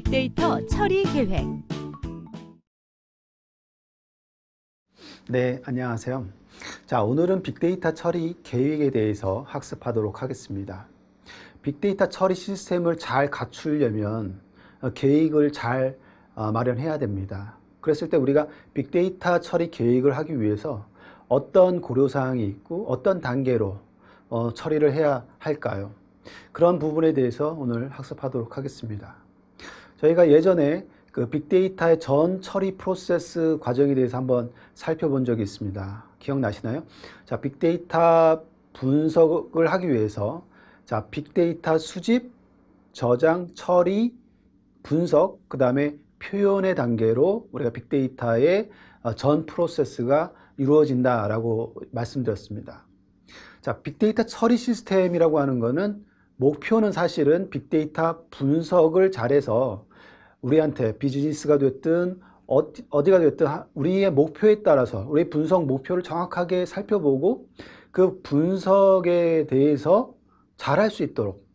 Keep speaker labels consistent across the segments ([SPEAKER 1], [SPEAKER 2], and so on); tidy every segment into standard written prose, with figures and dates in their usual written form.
[SPEAKER 1] 빅데이터 처리 계획.
[SPEAKER 2] 네, 안녕하세요. 자, 오늘은 빅데이터 처리 계획에 대해서 학습하도록 하겠습니다. 빅데이터 처리 시스템을 잘 갖추려면 계획을 잘 마련해야 됩니다. 그랬을 때 우리가 빅데이터 처리 계획을 하기 위해서 어떤 고려사항이 있고 어떤 단계로 처리를 해야 할까요? 그런 부분에 대해서 오늘 학습하도록 하겠습니다. 저희가 예전에 그 빅데이터의 전 처리 프로세스 과정에 대해서 한번 살펴본 적이 있습니다. 기억나시나요? 자, 빅데이터 분석을 하기 위해서 자, 빅데이터 수집, 저장, 처리, 분석, 그 다음에 표현의 단계로 우리가 빅데이터의 전 프로세스가 이루어진다라고 말씀드렸습니다. 자, 빅데이터 처리 시스템이라고 하는 거는 목표는 사실은 빅데이터 분석을 잘해서 우리한테 비즈니스가 됐든 어디가 됐든 우리의 목표에 따라서 우리의 분석 목표를 정확하게 살펴보고 그 분석에 대해서 잘할 수 있도록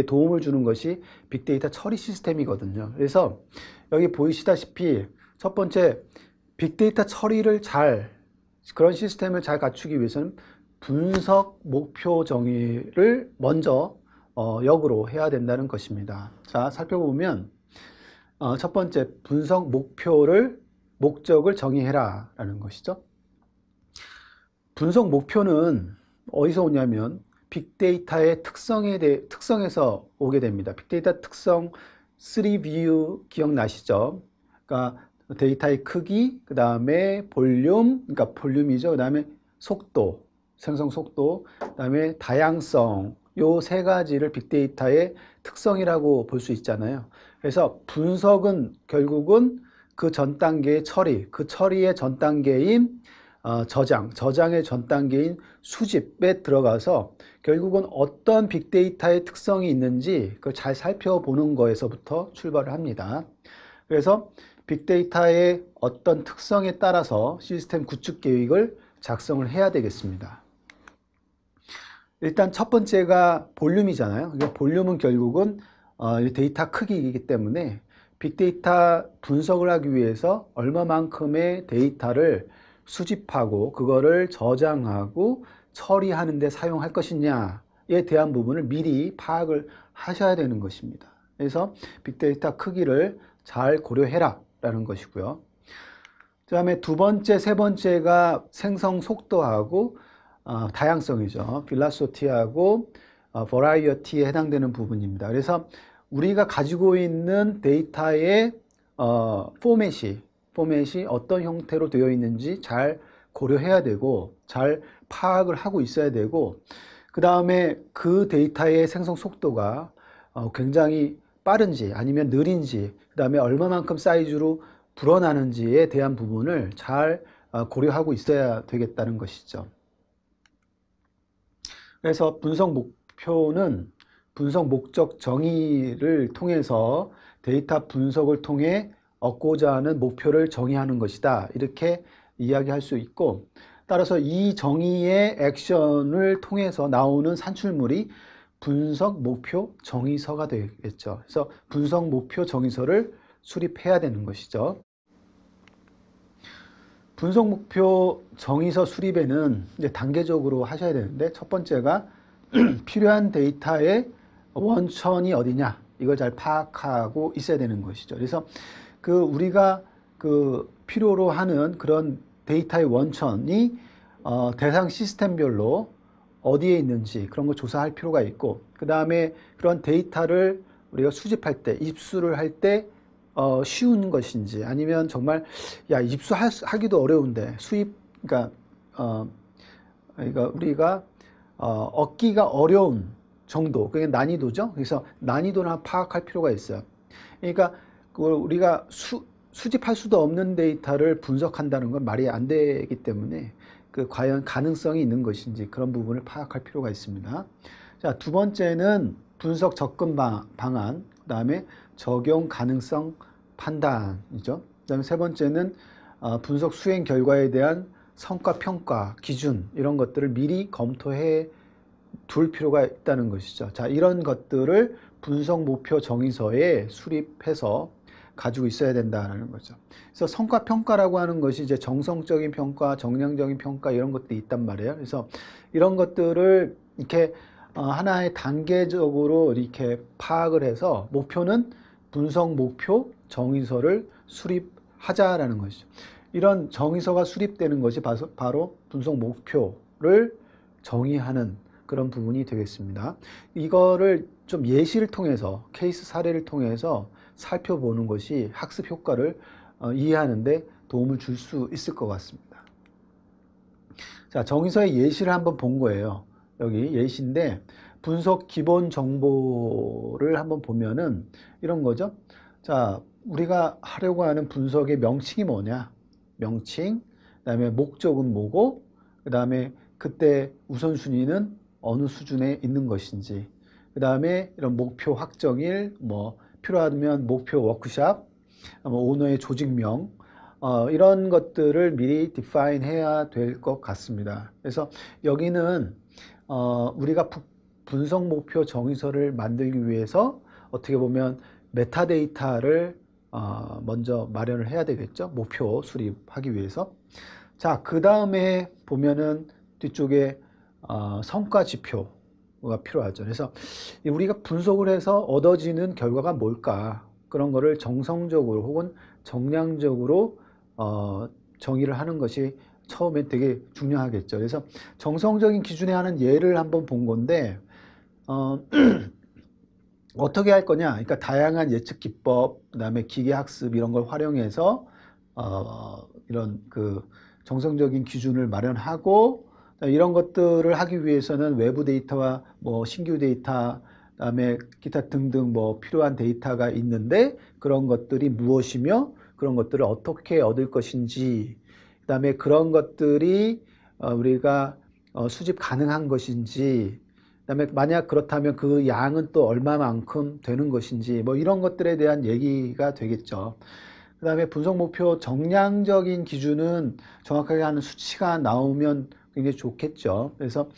[SPEAKER 2] 도움을 주는 것이 빅데이터 처리 시스템이거든요. 그래서 여기 보이시다시피 첫 번째 빅데이터 처리를 그런 시스템을 잘 갖추기 위해서는 분석 목표 정의를 먼저 역으로 해야 된다는 것입니다. 자, 살펴보면 첫 번째 분석 목적을 정의해라 라는 것이죠. 분석 목표는 어디서 오냐면 빅데이터의 특성에서 오게 됩니다. 빅데이터 특성 3view 기억나시죠? 그러니까 데이터의 크기, 그 다음에 볼륨, 그러니까 볼륨이죠. 그 다음에 속도, 생성 속도, 그 다음에 다양성, 요 세 가지를 빅데이터의 특성이라고 볼 수 있잖아요. 그래서 분석은 결국은 그 전 단계의 처리, 그 처리의 전 단계인 저장의 전 단계인 수집에 들어가서 결국은 어떤 빅데이터의 특성이 있는지 그걸 잘 살펴보는 거에서부터 출발을 합니다. 그래서 빅데이터의 어떤 특성에 따라서 시스템 구축 계획을 작성을 해야 되겠습니다. 일단 첫 번째가 볼륨이잖아요. 그러니까 볼륨은 결국은 데이터 크기이기 때문에 빅데이터 분석을 하기 위해서 얼마만큼의 데이터를 수집하고 그거를 저장하고 처리하는 데 사용할 것이냐에 대한 부분을 미리 파악을 하셔야 되는 것입니다. 그래서 빅데이터 크기를 잘 고려해라 라는 것이고요. 그 다음에 두 번째, 세 번째가 생성 속도하고 다양성이죠. 빌라시티하고 버라이어티에 해당되는 부분입니다. 그래서 우리가 가지고 있는 데이터의 포맷이 어떤 형태로 되어 있는지 잘 고려해야 되고 잘 파악을 하고 있어야 되고 그 다음에 그 데이터의 생성 속도가 굉장히 빠른지 아니면 느린지 그 다음에 얼마만큼 사이즈로 불어나는지에 대한 부분을 잘 고려하고 있어야 되겠다는 것이죠. 그래서 분석 목표는 분석 목적 정의를 통해서 데이터 분석을 통해 얻고자 하는 목표를 정의하는 것이다. 이렇게 이야기할 수 있고 따라서 이 정의의 액션을 통해서 나오는 산출물이 분석 목표 정의서가 되겠죠. 그래서 분석 목표 정의서를 수립해야 되는 것이죠. 분석 목표 정의서 수립에는 이제 단계적으로 하셔야 되는데 첫 번째가 필요한 데이터의 원천이 어디냐 이걸 잘 파악하고 있어야 되는 것이죠. 그래서 우리가 필요로 하는 그런 데이터의 원천이 대상 시스템별로 어디에 있는지 그런 거 조사할 필요가 있고 그 다음에 그런 데이터를 우리가 수집할 때 입수를 할 때 쉬운 것인지 아니면 정말 입수하기도 어려운데 그러니까 우리가 얻기가 어려운 정도 그게 난이도죠. 그래서 난이도를 파악할 필요가 있어요. 그러니까 우리가 수집할 수도 없는 데이터를 분석한다는 건 말이 안 되기 때문에 과연 가능성이 있는 것인지 그런 부분을 파악할 필요가 있습니다. 자, 두 번째는 분석 접근 방안, 그 다음에 적용 가능성 판단이죠. 그 다음에 세 번째는 분석 수행 결과에 대한 성과 평가 기준 이런 것들을 미리 검토해 둘 필요가 있다는 것이죠. 자, 이런 것들을 분석 목표 정의서에 수립해서 가지고 있어야 된다는 거죠. 그래서 성과 평가라고 하는 것이 이제 정성적인 평가, 정량적인 평가 이런 것들이 있단 말이에요. 그래서 이런 것들을 이렇게 하나의 단계적으로 이렇게 파악을 해서 목표는 분석 목표 정의서를 수립하자라는 것이죠. 이런 정의서가 수립되는 것이 바로 분석 목표를 정의하는 그런 부분이 되겠습니다. 이거를 좀 예시를 통해서, 케이스 사례를 통해서 살펴보는 것이 학습 효과를 이해하는 데 도움을 줄 수 있을 것 같습니다. 자, 정의서의 예시를 한번 본 거예요. 여기 예시인데 분석 기본 정보를 한번 보면은 이런 거죠. 자, 우리가 하려고 하는 분석의 명칭이 뭐냐? 명칭, 그 다음에 목적은 뭐고, 그 다음에 그때 우선순위는 어느 수준에 있는 것인지, 그 다음에 이런 목표 확정일, 뭐 필요하면 목표 워크샵, 오너의 조직명, 이런 것들을 미리 define 해야 될 것 같습니다. 그래서 여기는 우리가 분석 목표 정의서를 만들기 위해서 어떻게 보면 메타데이터를 먼저 마련을 해야 되겠죠. 목표 수립하기 위해서. 자, 그 다음에 보면은 뒤쪽에 성과 지표가 필요하죠. 그래서 우리가 분석을 해서 얻어지는 결과가 뭘까? 그런 거를 정성적으로 혹은 정량적으로 정의를 하는 것이 처음에 되게 중요하겠죠. 그래서 정성적인 기준에 하는 예를 한번 본 건데 어떻게 할 거냐? 그러니까 다양한 예측 기법, 그다음에 기계 학습 이런 걸 활용해서 이런 그 정성적인 기준을 마련하고 이런 것들을 하기 위해서는 외부 데이터와 뭐 신규 데이터, 그다음에 기타 등등 뭐 필요한 데이터가 있는데 그런 것들이 무엇이며 그런 것들을 어떻게 얻을 것인지, 그다음에 그런 것들이 우리가 수집 가능한 것인지, 그다음에 만약 그렇다면 그 양은 또 얼마만큼 되는 것인지 뭐 이런 것들에 대한 얘기가 되겠죠. 그 다음에 분석 목표 정량적인 기준은 정확하게 하는 수치가 나오면 굉장히 좋겠죠. 그래서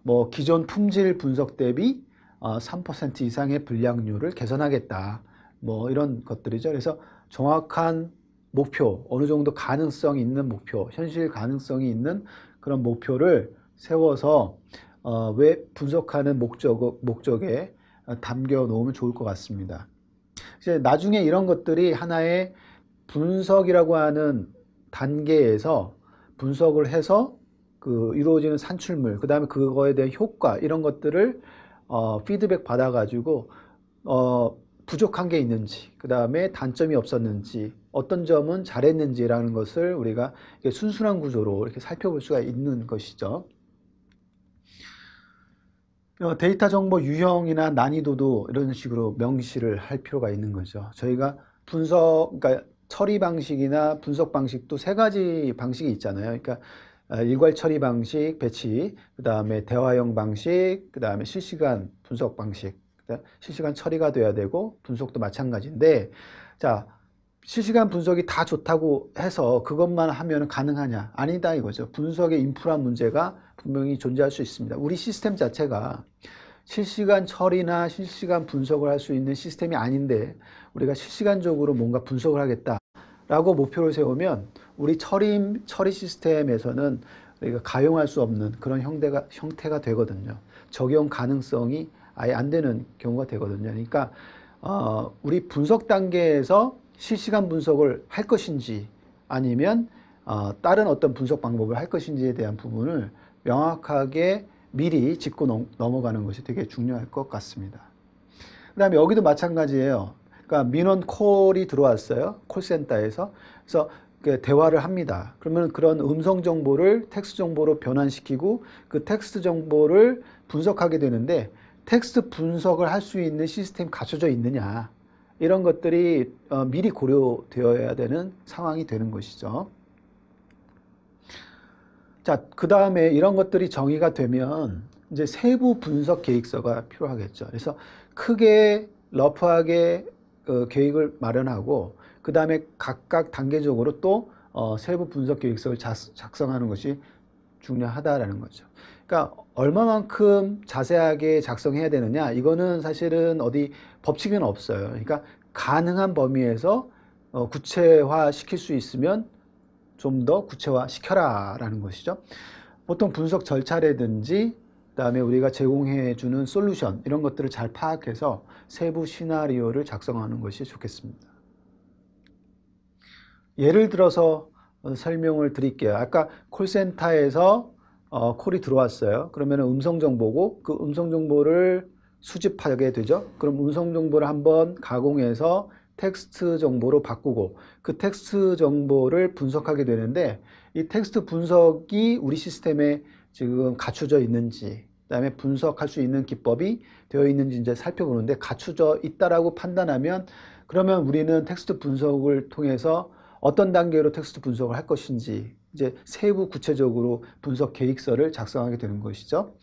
[SPEAKER 2] 뭐 기존 품질 분석 대비 3% 이상의 불량률을 개선하겠다. 뭐 이런 것들이죠. 그래서 정확한 목표, 어느 정도 가능성 있는 목표, 현실 가능성이 있는 그런 목표를 세워서 왜 분석하는 목적에 담겨 놓으면 좋을 것 같습니다. 이제 나중에 이런 것들이 하나의 분석이라고 하는 단계에서 분석을 해서 그 이루어지는 산출물, 그 다음에 그거에 대한 효과 이런 것들을 피드백 받아 가지고 부족한 게 있는지, 그 다음에 단점이 없었는지, 어떤 점은 잘했는지라는 것을 우리가 순순한 구조로 이렇게 살펴볼 수가 있는 것이죠. 데이터 정보 유형이나 난이도도 이런 식으로 명시를 할 필요가 있는 거죠. 저희가 그러니까 처리 방식이나 분석 방식도 세 가지 방식이 있잖아요. 그러니까 일괄 처리 방식, 배치, 그 다음에 대화형 방식, 그 다음에 실시간 분석 방식. 실시간 처리가 돼야 되고 분석도 마찬가지인데, 자, 실시간 분석이 다 좋다고 해서 그것만 하면 가능하냐? 아니다 이거죠. 분석의 인프라 문제가 분명히 존재할 수 있습니다. 우리 시스템 자체가 실시간 처리나 실시간 분석을 할 수 있는 시스템이 아닌데 우리가 실시간적으로 뭔가 분석을 하겠다라고 목표를 세우면 우리 처리 시스템에서는 우리가 가용할 수 없는 그런 형태가 되거든요. 적용 가능성이 아예 안 되는 경우가 되거든요. 그러니까 우리 분석 단계에서 실시간 분석을 할 것인지 아니면 다른 어떤 분석 방법을 할 것인지에 대한 부분을 명확하게 미리 짚고 넘어가는 것이 되게 중요할 것 같습니다. 그 다음에 여기도 마찬가지예요. 그러니까 민원 콜이 들어왔어요. 콜센터에서. 그래서 대화를 합니다. 그러면 그런 음성 정보를 텍스트 정보로 변환시키고 그 텍스트 정보를 분석하게 되는데 텍스트 분석을 할 수 있는 시스템이 갖춰져 있느냐, 이런 것들이 미리 고려되어야 되는 상황이 되는 것이죠. 자, 그 다음에 이런 것들이 정의가 되면 이제 세부 분석 계획서가 필요하겠죠. 그래서 크게 러프하게 계획을 마련하고 그 다음에 각각 단계적으로 또 세부 분석 계획서를 작성하는 것이 중요하다라는 거죠. 그러니까 얼마만큼 자세하게 작성해야 되느냐, 이거는 사실은 어디 법칙은 없어요. 그러니까 가능한 범위에서 구체화 시킬 수 있으면 좀 더 구체화 시켜라 라는 것이죠. 보통 분석 절차라든지 그다음에 우리가 제공해 주는 솔루션, 이런 것들을 잘 파악해서 세부 시나리오를 작성하는 것이 좋겠습니다. 예를 들어서 설명을 드릴게요. 아까 콜센터에서 콜이 들어왔어요. 그러면 음성 정보고, 그 음성 정보를 수집하게 되죠. 그럼 음성 정보를 한번 가공해서 텍스트 정보로 바꾸고, 그 텍스트 정보를 분석하게 되는데, 이 텍스트 분석이 우리 시스템에 지금 갖춰져 있는지, 그다음에 분석할 수 있는 기법이 되어 있는지 이제 살펴보는데, 갖춰져 있다라고 판단하면, 그러면 우리는 텍스트 분석을 통해서 어떤 단계로 텍스트 분석을 할 것인지 이제 세부 구체적으로 분석 계획서를 작성하게 되는 것이죠.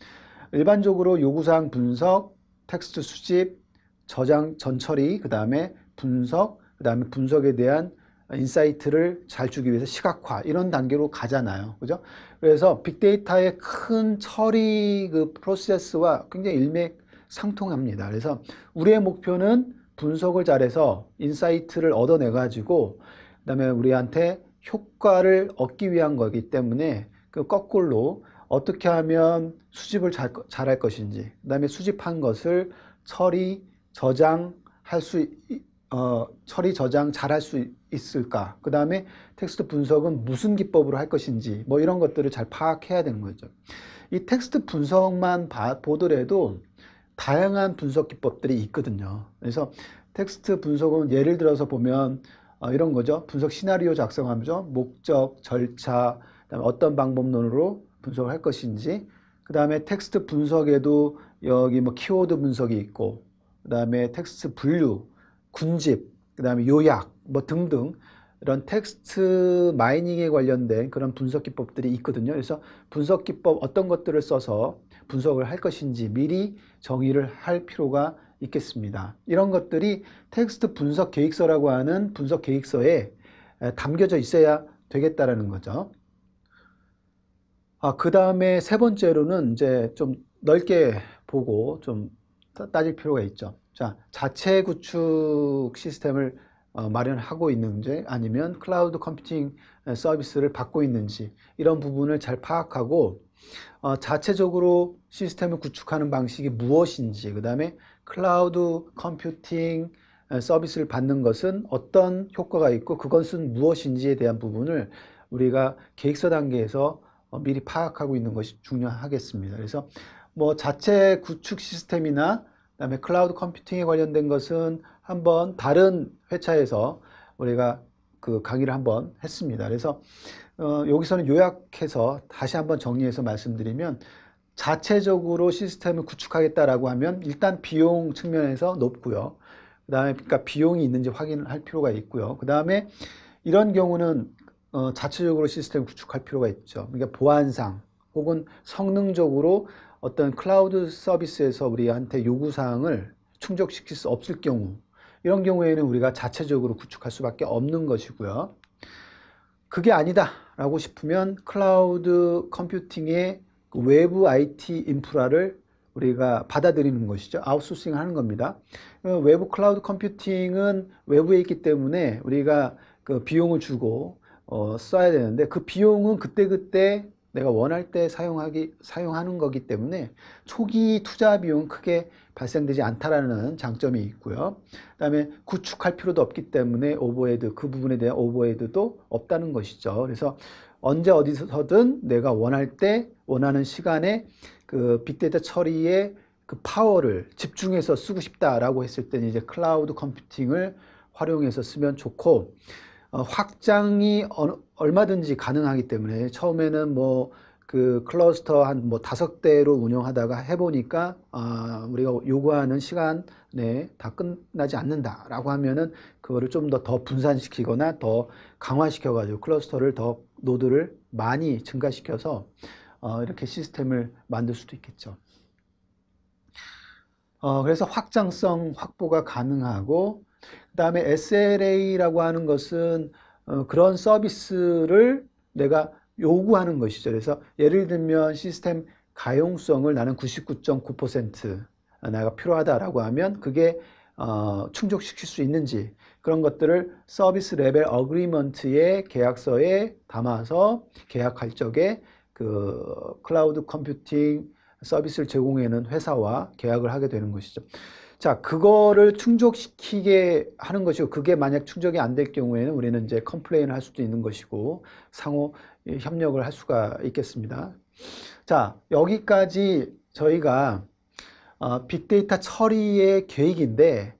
[SPEAKER 2] 일반적으로 요구사항 분석, 텍스트 수집, 저장, 전처리, 그 다음에 분석, 그 다음에 분석에 대한 인사이트를 잘 주기 위해서 시각화, 이런 단계로 가잖아요. 그죠? 그래서 빅데이터의 큰 처리 그 프로세스와 굉장히 일맥상통합니다. 그래서 우리의 목표는 분석을 잘해서 인사이트를 얻어내 가지고 그 다음에 우리한테 효과를 얻기 위한 거기 때문에, 그 거꾸로 어떻게 하면 수집을 잘할 것인지, 그 다음에 수집한 것을 처리, 저장 잘할 수 있을까, 그 다음에 텍스트 분석은 무슨 기법으로 할 것인지, 뭐 이런 것들을 잘 파악해야 되는 거죠. 이 텍스트 분석만 보더라도 다양한 분석 기법들이 있거든요. 그래서 텍스트 분석은 예를 들어서 보면 이런 거죠. 분석 시나리오 작성하죠. 목적, 절차, 그다음에 어떤 방법론으로 분석을 할 것인지, 그 다음에 텍스트 분석에도 여기 뭐 키워드 분석이 있고, 그 다음에 텍스트 분류, 군집, 그 다음에 요약, 뭐 등등 이런 텍스트 마이닝에 관련된 그런 분석 기법들이 있거든요. 그래서 분석 기법 어떤 것들을 써서 분석을 할 것인지 미리 정의를 할 필요가 있겠습니다. 이런 것들이 텍스트 분석 계획서라고 하는 분석 계획서에 담겨져 있어야 되겠다라는 거죠. 그 다음에 세 번째로는 이제 좀 넓게 보고 좀 따질 필요가 있죠. 자, 자체 구축 시스템을 마련하고 있는지, 아니면 클라우드 컴퓨팅 서비스를 받고 있는지, 이런 부분을 잘 파악하고, 자체적으로 시스템을 구축하는 방식이 무엇인지, 그 다음에 클라우드 컴퓨팅 서비스를 받는 것은 어떤 효과가 있고 그것은 무엇인지에 대한 부분을 우리가 계획서 단계에서 미리 파악하고 있는 것이 중요하겠습니다. 그래서 뭐 자체 구축 시스템이나 그다음에 클라우드 컴퓨팅에 관련된 것은 한번 다른 회차에서 우리가 그 강의를 한번 했습니다. 그래서 여기서는 요약해서 다시 한번 정리해서 말씀드리면, 자체적으로 시스템을 구축하겠다라고 하면 일단 비용 측면에서 높고요. 그 다음에 그러니까 비용이 있는지 확인을 할 필요가 있고요. 그 다음에 이런 경우는 자체적으로 시스템을 구축할 필요가 있죠. 그러니까 보안상 혹은 성능적으로 어떤 클라우드 서비스에서 우리한테 요구사항을 충족시킬 수 없을 경우, 이런 경우에는 우리가 자체적으로 구축할 수밖에 없는 것이고요. 그게 아니다 라고 싶으면 클라우드 컴퓨팅의 외부 IT 인프라를 우리가 받아들이는 것이죠. 아웃소싱 하는 겁니다. 외부 클라우드 컴퓨팅은 외부에 있기 때문에 우리가 그 비용을 주고 써야 되는데, 그 비용은 그때그때 내가 원할 때 사용하는 거기 때문에 초기 투자 비용은 크게 발생되지 않다라는 장점이 있고요. 그 다음에 구축할 필요도 없기 때문에 오버헤드, 그 부분에 대한 오버헤드도 없다는 것이죠. 그래서 언제 어디서든 내가 원할 때 원하는 시간에 그 빅데이터 처리에 그 파워를 집중해서 쓰고 싶다라고 했을 때는 이제 클라우드 컴퓨팅을 활용해서 쓰면 좋고, 확장이 얼마든지 가능하기 때문에 처음에는 뭐 그 클러스터 한 뭐 5대로 운영하다가 해보니까 우리가 요구하는 시간에 다 끝나지 않는다라고 하면은 그거를 좀 더 분산시키거나 더 강화시켜 가지고 클러스터를 더 노드를 많이 증가시켜서 이렇게 시스템을 만들 수도 있겠죠. 그래서 확장성 확보가 가능하고, 그 다음에 SLA라고 하는 것은 그런 서비스를 내가 요구하는 것이죠. 그래서 예를 들면 시스템 가용성을 나는 99.9% 내가 필요하다라고 하면 그게 충족시킬 수 있는지 그런 것들을 서비스 레벨 어그리먼트의 계약서에 담아서 계약할 적에 그 클라우드 컴퓨팅 서비스를 제공하는 회사와 계약을 하게 되는 것이죠. 자, 그거를 충족시키게 하는 것이고, 그게 만약 충족이 안 될 경우에는 우리는 이제 컴플레인을 할 수도 있는 것이고, 상호 협력을 할 수가 있겠습니다. 자, 여기까지 저희가 빅데이터 처리의 계획인데,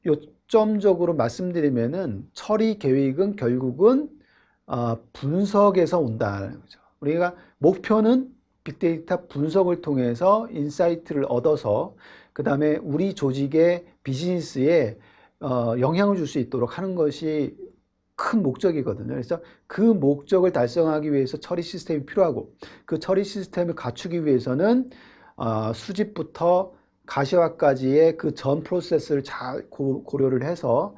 [SPEAKER 2] 요점적으로 말씀드리면은 처리 계획은 결국은 분석에서 온다는 거죠. 우리가 목표는 빅데이터 분석을 통해서 인사이트를 얻어서 그 다음에 우리 조직의 비즈니스에 영향을 줄 수 있도록 하는 것이 큰 목적이거든요. 그래서 그 목적을 달성하기 위해서 처리 시스템이 필요하고 그 처리 시스템을 갖추기 위해서는 수집부터 가시화까지의 그 전 프로세스를 잘 고려를 해서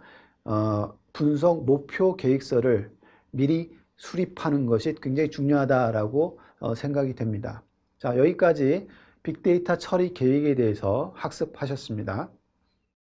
[SPEAKER 2] 분석 목표 계획서를 미리 수립하는 것이 굉장히 중요하다라고 생각이 됩니다. 자, 여기까지 빅데이터 처리 계획에 대해서 학습하셨습니다.